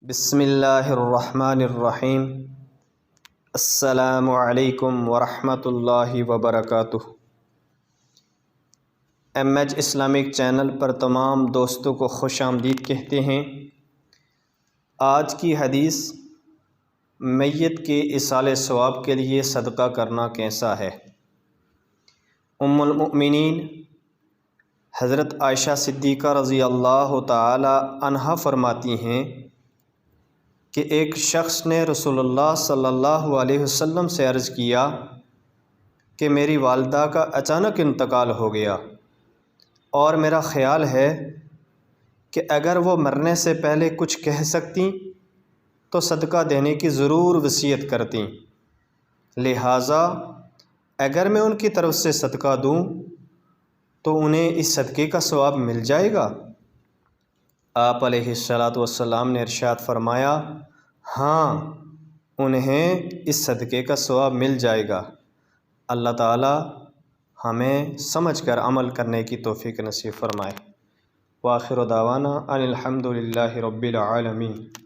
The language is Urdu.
بسم اللہ الرحمن الرحیم۔ السلام علیکم ورحمۃ اللہ وبرکاتہ۔ ایم ایچ اسلامک چینل پر تمام دوستوں کو خوش آمدید کہتے ہیں۔ آج کی حدیث میت کے ایصال ثواب کے لیے صدقہ کرنا کیسا ہے۔ ام المؤمنین حضرت عائشہ صدیقہ رضی اللہ تعالی عنہا فرماتی ہیں کہ ایک شخص نے رسول اللہ صلی اللہ علیہ وسلم سے عرض کیا کہ میری والدہ کا اچانک انتقال ہو گیا اور میرا خیال ہے کہ اگر وہ مرنے سے پہلے کچھ کہہ سکتیں تو صدقہ دینے کی ضرور وصیت کرتیں، لہٰذا اگر میں ان کی طرف سے صدقہ دوں تو انہیں اس صدقے کا ثواب مل جائے گا؟ آپ علیہ السلام نے ارشاد فرمایا، ہاں، انہیں اس صدقے کا ثواب مل جائے گا۔ اللہ تعالی ہمیں سمجھ کر عمل کرنے کی توفیق نصیب فرمائے۔ وآخر دعوانا ان الحمد للہ رب العالمین۔